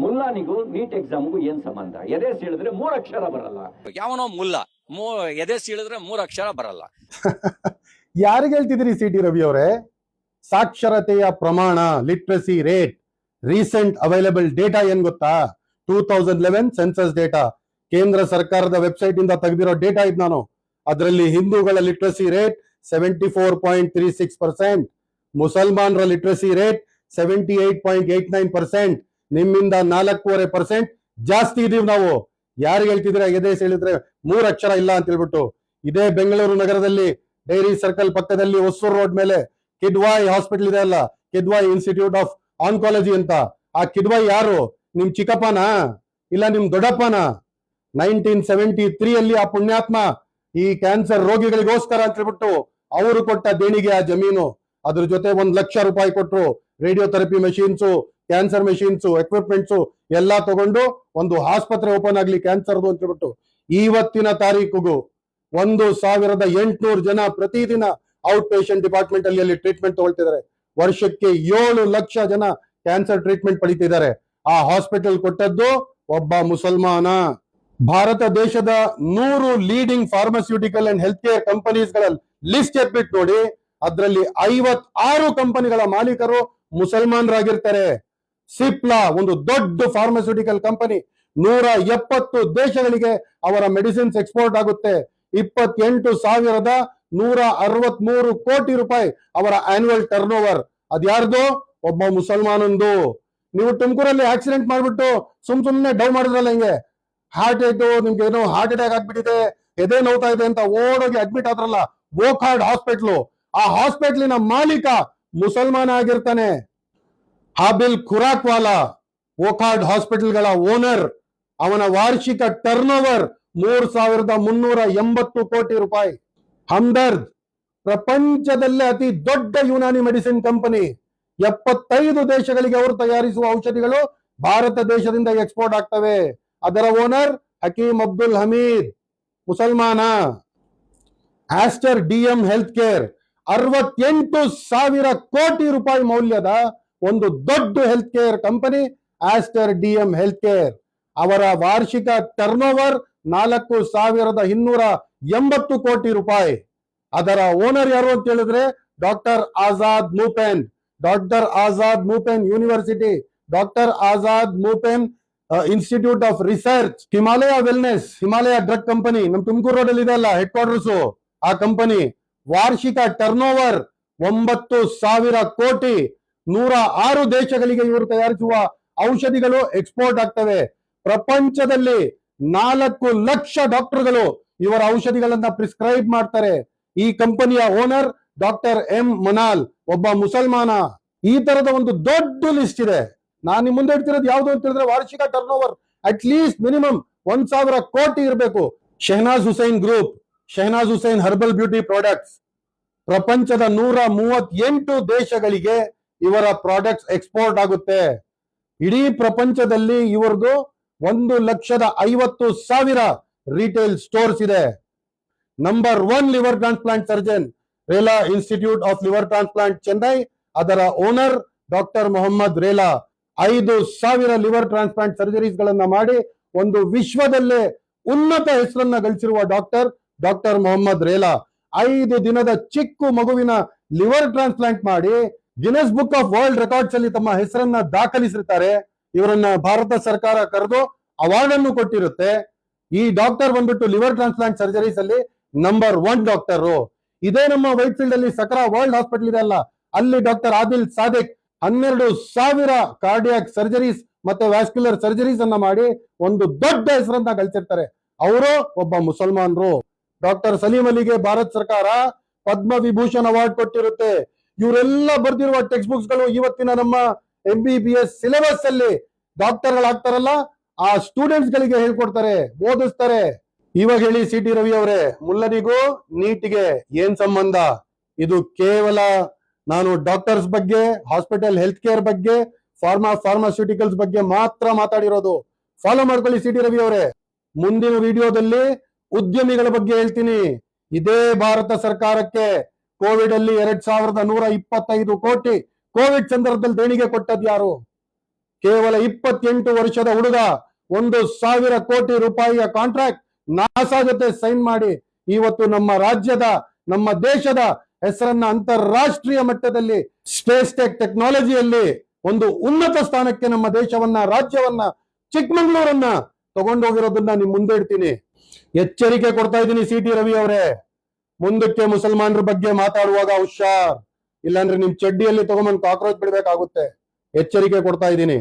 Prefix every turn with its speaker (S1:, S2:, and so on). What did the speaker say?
S1: ಮುಲ್ಲಾನಿಗೂ neat ಎಕ್ಸಾಮ್ಗೂ ಏನ್ ಸಂಬಂಧ? ಎದೆ ಸೀಳಿದ್ರೆ 3 ಅಕ್ಷರ ಬರಲ್ಲ.
S2: ಯಾವನೋ ಮುಲ್ಲ ಎದೆ ಸೀಳಿದ್ರೆ 3 ಅಕ್ಷರ ಬರಲ್ಲ.
S3: ಯಾರಿಗೆ ಹೇಳ್ತಿದ್ರಿ ಸಿ ಟಿ ರವಿ ಅವರೇ? ಸಾಕ್ಷರತೆಯ ಪ್ರಮಾಣ, literacy rate, recent available data ಏನ್ ಗೊತ್ತಾ? 2011 ಸೆನ್ಸಸ್ ಡೇಟಾ, ಕೇಂದ್ರ ಸರ್ಕಾರದ ವೆಬ್ಸೈಟ್ ಇಂದ ತೆಗೆದಿರೋ ಡೇಟಾ ಇದ್ ನಾನು. ಅದರಲ್ಲಿ ಹಿಂದೂಗಳ ಲಿಟ್ರಸಿ ರೇಟ್ 74.36%, ಮುಸಲ್ಮಾನರ ಲಿಟ್ರಸಿ ರೇಟ್ 78.89%. ನಿಮ್ಮಿಂದ 4.5% ಜಾಸ್ತಿ ಇದೀವಿ ನಾವು. ಯಾರಿಗೆ ಹೇಳ್ತಿದ್ರೆ ಎದೆ ಹೇಳಿದ್ರೆ 3 ಅಕ್ಷರ ಇಲ್ಲ ಅಂತ ಹೇಳ್ಬಿಟ್ಟು? ಇದೇ ಬೆಂಗಳೂರು ನಗರದಲ್ಲಿ ಡೈರಿ ಸರ್ಕಲ್ ಪಕ್ಕದಲ್ಲಿ ಹೊಸೂರು ರೋಡ್ ಮೇಲೆ ಕಿದ್ವಾಯ್ ಹಾಸ್ಪಿಟಲ್ ಇದೆ ಅಲ್ಲ, ಕಿದ್ವಾಯ್ ಇನ್ಸ್ಟಿಟ್ಯೂಟ್ ಆಫ್ ಆನ್ಕಾಲಜಿ ಅಂತ. ಆ ಕಿದ್ವಾಯ್ ಯಾರು? ನಿಮ್ ಚಿಕ್ಕಪ್ಪನ ಇಲ್ಲ ನಿಮ್ ದೊಡ್ಡಪ್ಪನ? 1973 ಅಲ್ಲಿ ಆ ಪುಣ್ಯಾತ್ಮ ಈ ಕ್ಯಾನ್ಸರ್ ರೋಗಿಗಳಿಗೋಸ್ಕರ ಅಂತ ಹೇಳ್ಬಿಟ್ಟು ಅವರು ಕೊಟ್ಟ ದೇಣಿಗೆ ಆ ಜಮೀನು. ಅದ್ರ ಜೊತೆ 1 ಲಕ್ಷ ರೂಪಾಯಿ ಕೊಟ್ರು. Radiotherapy machines, cancer machines, equipments ಎಲ್ಲಾ ತಗೊಂಡು ಒಂದು ಆಸ್ಪತ್ರೆ ಓಪನ್ ಆಗ್ಲಿ ಕ್ಯಾನ್ಸರ್ದು ಅಂತ ಹೇಳ್ಬಿಟ್ಟು. ಇವತ್ತಿನ ತಾರೀಕಿಗೂ 1800 ಜನ ಪ್ರತಿದಿನ ಔಟ್ ಪೇಷಂಟ್ ಡಿಪಾರ್ಟ್ಮೆಂಟ್ ಅಲ್ಲಿ ಟ್ರೀಟ್ಮೆಂಟ್ ತಗೊಳ್ತಿದ್ದಾರೆ. ವರ್ಷಕ್ಕೆ 7 ಲಕ್ಷ ಜನ ಕ್ಯಾನ್ಸರ್ ಟ್ರೀಟ್ಮೆಂಟ್ ಪಡಿತಿದ್ದಾರೆ. ಆ ಹಾಸ್ಪಿಟಲ್ ಕೊಟ್ಟದ್ದು ಒಬ್ಬ ಮುಸಲ್ಮಾನ. ಭಾರತ ದೇಶದ 100 leading pharmaceutical and health care companies ಗಳ ಲಿಸ್ಟ್ ಎತ್ಬಿಟ್ಟು ನೋಡಿ, ಅದರಲ್ಲಿ 56 ಕಂಪನಿಗಳ ಮಾಲೀಕರು ಮುಸಲ್ಮಾನರಾಗಿರ್ತಾರೆ. ಸಿಪ್ಲಾ ಒಂದು ದೊಡ್ಡ ಫಾರ್ಮಾಸ್ಯೂಟಿಕಲ್ ಕಂಪನಿ, 170 ದೇಶಗಳಿಗೆ ಅವರ ಮೆಡಿಸಿನ್ಸ್ ಎಕ್ಸ್ಪೋರ್ಟ್ ಆಗುತ್ತೆ. 28,163 ಕೋಟಿ ರೂಪಾಯಿ ಅವರ ಆನ್ಯುವಲ್ ಟರ್ನ್ ಓವರ್. ಅದ್ಯಾರ್ದು? ಒಬ್ಬ ಮುಸಲ್ಮಾನಂದು. ನೀವು ತುಮಕೂರಲ್ಲಿ ಆಕ್ಸಿಡೆಂಟ್ ಮಾಡ್ಬಿಟ್ಟು ಸುಮ್ನೆ ಡೌ ಮಾಡಿದ್ರಲ್ಲ, ಹಿಂಗೆ ಹಾರ್ಟ್ ಏಟು, ನಿಮ್ಗೆ ಏನೋ ಹಾರ್ಟ್ ಅಟ್ಯಾಕ್ ಆಗ್ಬಿಟ್ಟಿದೆ, ಎದೆ ನೋವ್ತಾ ಇದೆ ಅಂತ ಓಡೋಗಿ ಅಡ್ಮಿಟ್ ಆದ್ರಲ್ಲ ವೋಕಾರ್ಡ್ ಹಾಸ್ಪಿಟ್ಲು. ಆ ಹಾಸ್ಪಿಟ್ಲಿನ ಮಾಲೀಕ ಮುಸಲ್ಮಾನ ಆಗಿರ್ತಾನೆ. ಹಾಬಿಲ್ ಖುರಾಕ್ವಾಲಾ ವೋಕಾರ್ಡ್ ಹಾಸ್ಪಿಟಲ್ಗಳ ಓನರ್. ಅವನ ವಾರ್ಷಿಕ ಟರ್ನ್ ಓವರ್ 3,380 ಕೋಟಿ ರೂಪಾಯಿ. ಹಮ್ದರ್ದ್ ಪ್ರಪಂಚದಲ್ಲೇ ಅತಿ ದೊಡ್ಡ ಯುನಾನಿ ಮೆಡಿಸಿನ್ ಕಂಪನಿ. 75 ದೇಶಗಳಿಗೆ ಅವರು ತಯಾರಿಸುವ ಔಷಧಿಗಳು ಭಾರತ ದೇಶದಿಂದ ಎಕ್ಸ್ಪೋರ್ಟ್ ಆಗ್ತವೆ. ಅದರ ಓನರ್ ಹಕೀಮ್ ಅಬ್ದುಲ್ ಹಮೀದ್, ಮುಸಲ್ಮಾನ. ಆಸ್ಟರ್ ಡಿಎಂ ಹೆಲ್ತ್ ಕೇರ್ 68,000 ಕೋಟಿ ರೂಪಾಯಿ ಮೌಲ್ಯದ ಒಂದು ದೊಡ್ಡ health care company Aster DM health care. ಅವರ ವಾರ್ಷಿಕ ಟರ್ನ್ ಓವರ್ 4,280 ಕೋಟಿ ರೂಪಾಯಿ. ಅದರ ಓನರ್ ಯಾರು ಅಂತ ಹೇಳಿದ್ರೆ doctor Azad Moopen. Doctor Azad Moopen University, doctor Azad Moopen Institute of Research, Himalaya Wellness, Himalaya drug company ನಮ್ ತುಮಕೂರು ರೋಡ್ ಅಲ್ಲಿ ಇದೆ ಅಲ್ಲ ಹೆಡ್ ಕ್ವಾರ್ಟರ್ಸ್, ಆ ಕಂಪನಿ. ವಾರ್ಷಿಕ ಟರ್ನ್ ಓವರ್ 9,000 ಕೋಟಿ. 106 ದೇಶಗಳಿಗೆ ಇವರು ತಯಾರಿಸುವ ಔಷಧಿಗಳು ಎಕ್ಸ್ಪೋರ್ಟ್ ಆಗ್ತವೆ. ಪ್ರಪಂಚದಲ್ಲಿ 4 ಲಕ್ಷ ಡಾಕ್ಟರ್ಗಳು ಇವರ ಔಷಧಿಗಳನ್ನ ಪ್ರಿಸ್ಕ್ರೈಬ್ ಮಾಡ್ತಾರೆ. ಈ ಕಂಪನಿಯ ಓನರ್ ಡಾಕ್ಟರ್ ಎಂ ಮನಾಲ್, ಒಬ್ಬ ಮುಸಲ್ಮಾನ. ಈ ತರದ ಒಂದು ದೊಡ್ಡ ಲಿಸ್ಟ್ ಇದೆ. ನಾನು ನಿಮ್ ಮುಂದೆ ಇಡ್ತಿರೋದು ಯಾವ್ದು ಅಂತ ಹೇಳಿದ್ರೆ ವಾರ್ಷಿಕ turnover at least minimum 1,000 ಕೋಟಿ ಇರಬೇಕು. Shahnaz Husain Group, Shahnaz Husain herbal beauty products. ಪ್ರಪಂಚದ 138 ದೇಶಗಳಿಗೆ ಇವರ ಪ್ರಾಡಕ್ಟ್ಸ್ ಎಕ್ಸ್ಪೋರ್ಟ್ ಆಗುತ್ತೆ. ಇಡೀ ಪ್ರಪಂಚದಲ್ಲಿ ಇವರದು 1,50,000 ರಿಟೇಲ್ ಸ್ಟೋರ್ಸ್ ಇದೆ. Number 1 liver transplant surgeon, Rela Institute of Liver Transplant Chennai. ಅದರ owner doctor Mohammed Rela 5,000 liver transplant surgeries ಗಳನ್ನ ಮಾಡಿ ಒಂದು ವಿಶ್ವದಲ್ಲೇ ಉನ್ನತ ಹೆಸರನ್ನ ಗಳಿಸಿರುವ ಡಾಕ್ಟರ್ ಮೊಹಮ್ಮದ್ ರೇಲಾ 5 ದಿನದ ಚಿಕ್ಕ ಮಗುವಿನ ಲಿವರ್ ಟ್ರಾನ್ಸ್ಪ್ಲಾಂಟ್ ಮಾಡಿ ಗಿನೆಸ್ ಬುಕ್ ಆಫ್ ವರ್ಲ್ಡ್ ರೆಕಾರ್ಡ್ಸ್ ಅಲ್ಲಿ ತಮ್ಮ ಹೆಸರನ್ನ ದಾಖಲಿಸಿರ್ತಾರೆ. ಇವರನ್ನ ಭಾರತ ಸರ್ಕಾರ ಕರೆದು ಅವಾರ್ಡ್ ಅನ್ನು ಕೊಟ್ಟಿರುತ್ತೆ. ಈ ಡಾಕ್ಟರ್ ಬಂದ್ಬಿಟ್ಟು ಲಿವರ್ ಟ್ರಾನ್ಸ್ಪ್ಲಾಂಟ್ ಸರ್ಜರೀಸ್ ಅಲ್ಲಿ ನಂಬರ್ 1 ಡಾಕ್ಟರ್. ಇದೇ ನಮ್ಮ ವೈಟ್ ಫೀಲ್ಡ್ ಅಲ್ಲಿ ಸಕರಾ ವರ್ಲ್ಡ್ ಹಾಸ್ಪಿಟಲ್ ಇದೆ ಅಲ್ಲ, ಅಲ್ಲಿ doctor Adil Sadiq 12,000 cardiac surgeries ಮತ್ತೆ ವ್ಯಾಸ್ಕ್ಯುಲರ್ ಸರ್ಜರೀಸ್ ಅನ್ನ ಮಾಡಿ ಒಂದು ದೊಡ್ಡ ಹೆಸರನ್ನ ಗಳಿಸಿರ್ತಾರೆ. ಅವರು ಒಬ್ಬ ಮುಸಲ್ಮಾನರು. ಡಾಕ್ಟರ್ ಸಲೀಂ ಅಲಿಗೆ ಭಾರತ ಸರ್ಕಾರ ಪದ್ಮ ವಿಭೂಷಣ್ ಅವಾರ್ಡ್ ಕೊಟ್ಟಿರುತ್ತೆ. ಇವರೆಲ್ಲ ಬರ್ದಿರುವ ಟೆಕ್ಸ್ಟ್ ಬುಕ್ಸ್ ಗಳು ಇವತ್ತಿನ ನಮ್ಮ MBBS ಸಿಲೆಬಸ್ ಅಲ್ಲಿ ಡಾಕ್ಟರ್ಗಳಾಗ್ತಾರಲ್ಲ ಆ ಸ್ಟೂಡೆಂಟ್ಸ್ ಗಳಿಗೆ ಹೇಳ್ಕೊಡ್ತಾರೆ, ಓದಿಸ್ತಾರೆ. ಇವಾಗ ಹೇಳಿ ಸಿ ಟಿ ರವಿ ಅವರೇ, ಮುಲ್ಲನಿಗೂ ನೀಟ್ಗೆ ಏನ್ ಸಂಬಂಧ? ಇದು ಕೇವಲ ನಾನು ಡಾಕ್ಟರ್ಸ್ ಬಗ್ಗೆ, ಹಾಸ್ಪಿಟಲ್ ಹೆಲ್ತ್ ಕೇರ್ ಬಗ್ಗೆ, ಫಾರ್ಮಾಸ್ಯೂಟಿಕಲ್ಸ್ ಬಗ್ಗೆ ಮಾತ್ರ ಮಾತಾಡಿರೋದು. ಫಾಲೋ ಮಾಡ್ಕೊಳ್ಳಿ ಸಿ ಟಿ ರವಿ ಅವರೇ. ಮುಂದಿನ ವಿಡಿಯೋದಲ್ಲಿ ಉದ್ಯಮಿಗಳ ಬಗ್ಗೆ ಹೇಳ್ತೀನಿ. ಇದೇ ಭಾರತ ಸರ್ಕಾರಕ್ಕೆ ಕೋವಿಡ್ ಅಲ್ಲಿ 2,125 ಕೋಟಿ ಕೋವಿಡ್ ಸಂದರ್ಭದಲ್ಲಿ ದೇಣಿಗೆ ಕೊಟ್ಟದ್ ಯಾರು? ಕೇವಲ 28 ವರ್ಷದ ಹುಡುಗ 1,000 ಕೋಟಿ ರೂಪಾಯಿಯ ಕಾಂಟ್ರಾಕ್ಟ್ ನಾಸಾ ಜೊತೆ ಸೈನ್ ಮಾಡಿ ಇವತ್ತು ನಮ್ಮ ರಾಜ್ಯದ ನಮ್ಮ ದೇಶದ ಹೆಸರನ್ನ ಅಂತಾರಾಷ್ಟ್ರೀಯ ಮಟ್ಟದಲ್ಲಿ ಸ್ಪೇಸ್ ಟೆಕ್ನಾಲಜಿಯಲ್ಲಿ ಒಂದು ಉನ್ನತ ಸ್ಥಾನಕ್ಕೆ ನಮ್ಮ ದೇಶವನ್ನ ರಾಜ್ಯವನ್ನ ಚಿಕ್ಕಮಂಗ್ಳೂರನ್ನ ತಗೊಂಡೋಗಿರೋದನ್ನ ನಿಮ್ ಮುಂದೆ ಇಡ್ತೀನಿ. ಎಚ್ಚರಿಕೆ ಕೊಡ್ತಾ ಇದ್ದೀನಿ ಸಿ.ಟಿ. ರವಿ ಅವರೇ, ಮುಂದಕ್ಕೆ ಮುಸಲ್ಮಾನರ ಬಗ್ಗೆ ಮಾತಾಡುವಾಗ ಹುಷಾರ್, ಇಲ್ಲಾಂದ್ರೆ ನಿಮ್ ಚಡ್ಡಿಯಲ್ಲಿ ತಗೊಂಬಂದು ಕಾಕ್ರೋಚ್ ಬಿಡ್ಬೇಕಾಗುತ್ತೆ. ಎಚ್ಚರಿಕೆ ಕೊಡ್ತಾ ಇದ್ದೀನಿ.